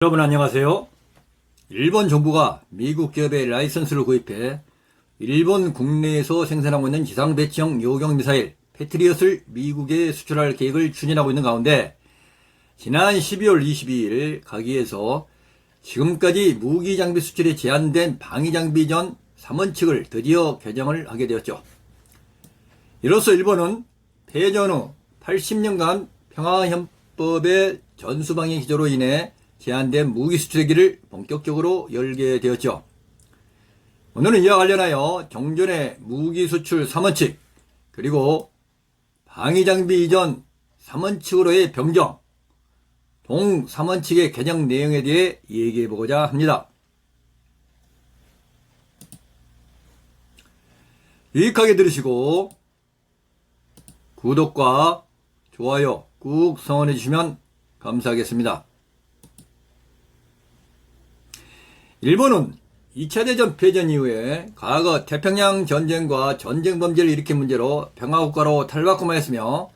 여러분 안녕하세요. 일본 정부가 미국 기업의 라이선스를 구입해 일본 국내에서 생산하고 있는 지상 배치형 요격 미사일 패트리엇을 미국에 수출할 계획을 추진하고 있는 가운데 지난 12월 22일 가기에서 지금까지 무기 장비 수출이 제한된 방위 장비 전 3원칙을 드디어 개정을 하게 되었죠. 이로써 일본은 패전 후 80년간 평화헌법의 전수방위 기조로 인해 제한된 무기 수출의 길을 본격적으로 열게 되었죠. 오늘은 이와 관련하여 종전의 무기 수출 3원칙 그리고 방위장비 이전 3원칙으로의 변경, 동 3원칙의 개정 내용에 대해 얘기해보고자 합니다. 유익하게 들으시고 구독과 좋아요 꾹 성원해 주시면 감사하겠습니다. 일본은 2차 대전 패전 이후에 과거 태평양 전쟁과 전쟁 범죄를 일으킨 문제로 평화국가로 탈바꿈하였으며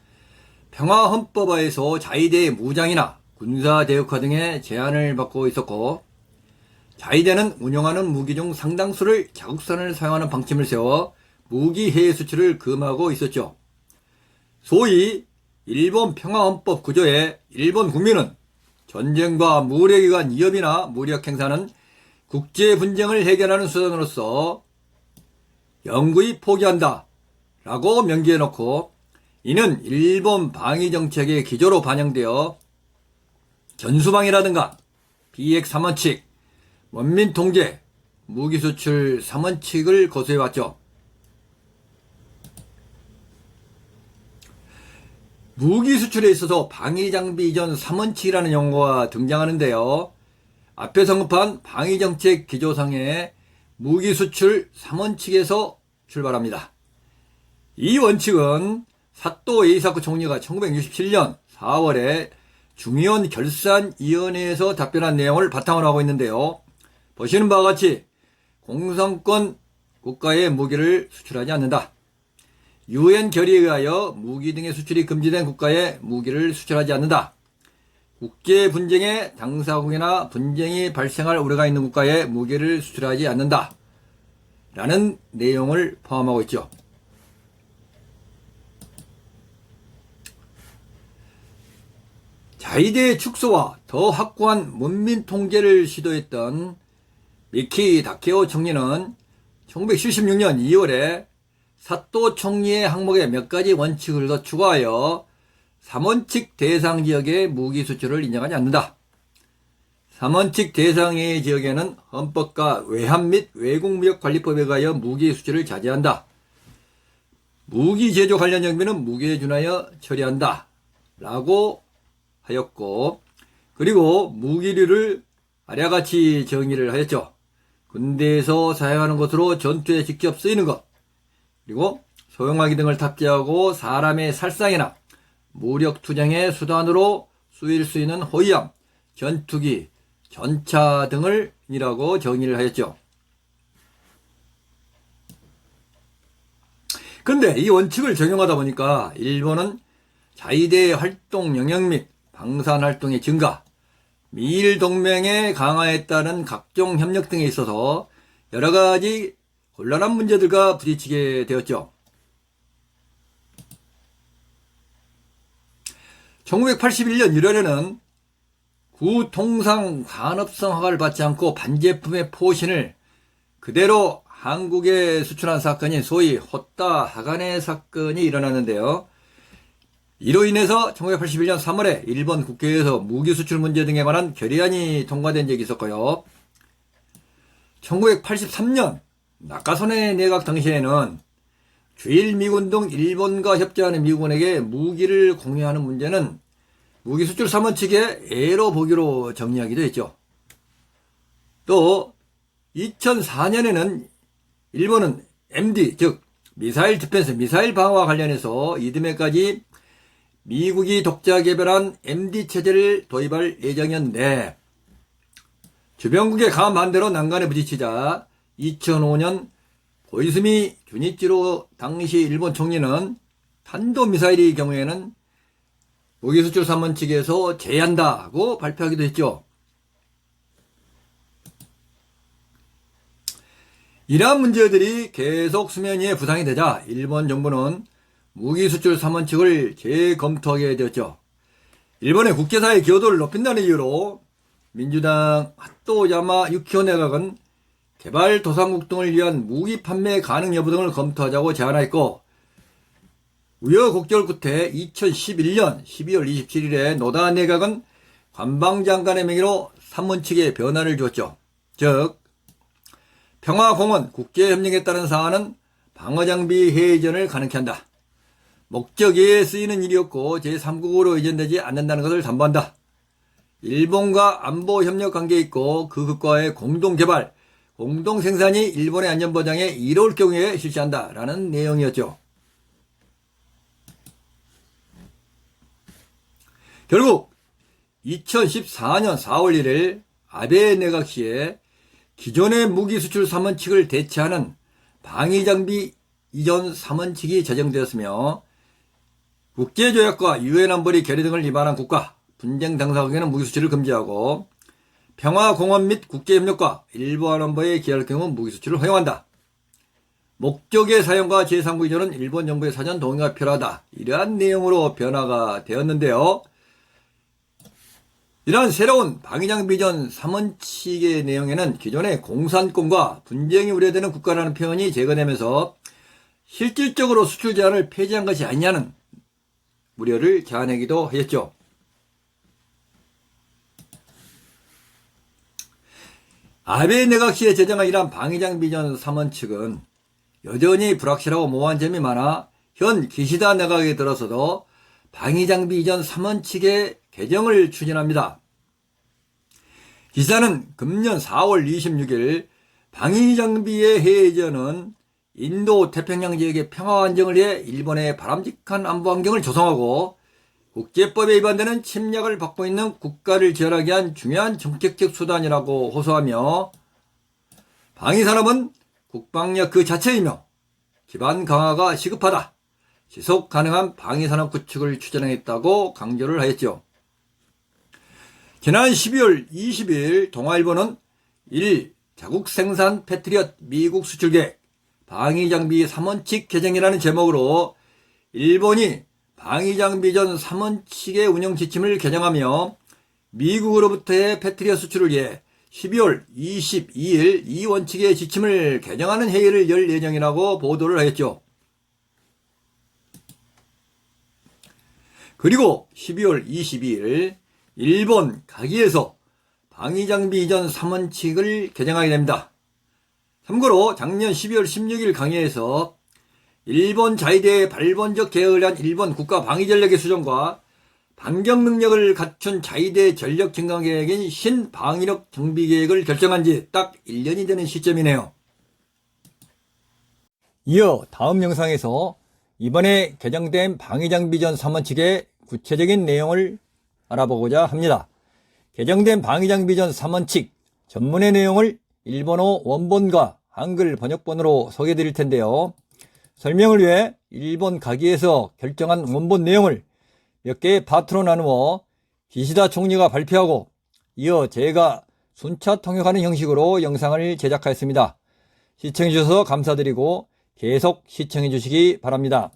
평화헌법하에서 자위대의 무장이나 군사대역화 등의 제한을 받고 있었고, 자위대는 운용하는 무기 중 상당수를 자국산을 사용하는 방침을 세워 무기 해외 수출을 금하고 있었죠. 소위 일본 평화헌법 구조에 일본 국민은 전쟁과 무력에 의한 위협이나 무력 행사는 국제 분쟁을 해결하는 수단으로서 영구히 포기한다 라고 명기해놓고, 이는 일본 방위정책의 기조로 반영되어 전수방위라든가 비핵 3원칙, 원민통제, 무기수출 3원칙을 거수해왔죠. 무기수출에 있어서 방위장비 이전 3원칙이라는 용어가 등장하는데요. 앞에 언급한 방위정책 기조상의 무기수출 3원칙에서 출발합니다. 이 원칙은 사또 에이사쿠 총리가 1967년 4월에 중의원 결산위원회에서 답변한 내용을 바탕으로 하고 있는데요. 보시는 바와 같이 공산권 국가의 무기를 수출하지 않는다. 유엔 결의에 의하여 무기 등의 수출이 금지된 국가에 무기를 수출하지 않는다. 국제 분쟁의 당사국이나 분쟁이 발생할 우려가 있는 국가에 무기를 수출하지 않는다 라는 내용을 포함하고 있죠. 자위대 축소와 더 확고한 문민 통제를 시도했던 미키 다케오 총리는 1976년 2월에 사또 총리의 항목에 몇 가지 원칙을 더 추가하여 3원칙 대상 지역의 무기 수출을 인정하지 않는다. 3원칙 대상의 지역에는 헌법과 외환 및 외국무역관리법에 의하여 무기 수출을 자제한다. 무기 제조 관련 경비는 무기에 준하여 처리한다 라고 하였고, 그리고 무기류를 아래와 같이 정의를 하였죠. 군대에서 사용하는 것으로 전투에 직접 쓰이는 것, 그리고 소형화기 등을 탑재하고 사람의 살상이나 무력 투쟁의 수단으로 쓰일 수 있는 호위함, 전투기, 전차 등을 이라고 정의를 하였죠. 그런데 이 원칙을 적용하다 보니까 일본은 자위대의 활동 영역 및 방산 활동의 증가, 미일 동맹의 강화에 따른 각종 협력 등에 있어서 여러 가지 곤란한 문제들과 부딪히게 되었죠. 1981년 1월에는 구통상 간업성 허가를 받지 않고 반제품의 포신을 그대로 한국에 수출한 사건이 소위 호따 하가네 사건이 일어났는데요. 이로 인해서 1981년 3월에 일본 국회에서 무기 수출 문제 등에 관한 결의안이 통과된 적이 있었고요. 1983년 나카소네 내각 당시에는 주일 미군 등 일본과 협조하는 미군에게 무기를 공유하는 문제는 무기 수출 3원칙의 예로 보기로 정리하기도 했죠. 또 2004년에는 일본은 MD 즉 미사일 디펜스 미사일 방어와 관련해서 이듬해까지 미국이 독자 개발한 MD 체제를 도입할 예정이었는데 주변국의 강한 반대로 난간에 부딪히자 2005년 고이즈미 주니치로 당시 일본 총리는 탄도미사일의 경우에는 무기수출 3원칙에서 제한다고 발표하기도 했죠. 이러한 문제들이 계속 수면 위에 부상이 되자 일본 정부는 무기 수출 3원칙을 재검토하게 되었죠. 일본의 국제사회 기여도를 높인다는 이유로 민주당 하토야마 유키오 내각은 개발도상국 등을 위한 무기 판매 가능 여부 등을 검토하자고 제안했고, 우여곡절 끝에 2011년 12월 27일에 노다 내각은 관방장관의 명의로 3원칙에 변화를 주었죠. 즉, 평화공원 국제협력에 따른 사안은 방어장비 해전을 가능케 한다. 목적에 쓰이는 일이었고 제3국으로 의존되지 않는다는 것을 담보한다. 일본과 안보 협력 관계에 있고 그 국가의 공동 개발, 공동 생산이 일본의 안전보장에 이로울 경우에 실시한다 라는 내용이었죠. 결국 2014년 4월 1일 아베 내각 시에 기존의 무기 수출 3원칙을 대체하는 방위장비 이전 3원칙이 제정되었으며, 국제조약과 유엔 안보리 결의 등을 위반한 국가, 분쟁 당사국에는 무기 수출을 금지하고, 평화공원 및 국제협력과 일본 안보에 기할 경우 무기 수출을 허용한다. 목적의 사용과 제3국 이전은 일본 정부의 사전 동의가 필요하다. 이러한 내용으로 변화가 되었는데요. 이러한 새로운 방위장비 이전 3원칙의 내용에는 기존의 공산권과 분쟁이 우려되는 국가라는 표현이 제거되면서 실질적으로 수출 제한을 폐지한 것이 아니냐는 우려를 자아내기도 하였죠. 아베 내각 시에 제정한 이러한 방위장비 이전 3원칙은 여전히 불확실하고 모호한 점이 많아 현 기시다 내각에 들어서도 방위장비 이전 3원칙의 개정을 추진합니다. 기시다는 금년 4월 26일 방위장비의 해전은 인도 태평양 지역의 평화 안정을 위해 일본의 바람직한 안보 환경을 조성하고 국제법에 위반되는 침략을 받고 있는 국가를 지원하기 위한 중요한 정책적 수단이라고 호소하며, 방위산업은 국방력 그 자체이며 기반 강화가 시급하다. 지속 가능한 방위산업 구축을 추진하겠다고 강조를 하였죠. 지난 12월 20일 동아일보는 1. 자국 생산 패트리엇 미국 수출 계획 방위장비 3원칙 개정이라는 제목으로 일본이 방위장비 이전 3원칙의 운영 지침을 개정하며 미국으로부터의 패트리엇 수출을 위해 12월 22일 이 원칙의 지침을 개정하는 회의를 열 예정이라고 보도를 하였죠. 그리고 12월 22일 일본 가기에서 방위장비 이전 3원칙을 개정하게 됩니다. 참고로 작년 12월 16일 강의에서 일본 자위대의 발본적 개혁을 위한 일본 국가 방위전력의 수정과 반격 능력을 갖춘 자위대 전력 증강 계획인 신방위력 정비 계획을 결정한 지 딱 1년이 되는 시점이네요. 이어 다음 영상에서 이번에 개정된 방위장비 이전 3원칙의 구체적인 내용을 알아보고자 합니다. 개정된 방위장비 이전 3원칙 전문의 내용을 일본어 원본과 한글 번역본으로 소개해 드릴 텐데요. 설명을 위해 일본 가기에서 결정한 원본 내용을 몇 개의 파트로 나누어 기시다 총리가 발표하고 이어 제가 순차 통역하는 형식으로 영상을 제작하였습니다. 시청해 주셔서 감사드리고 계속 시청해 주시기 바랍니다.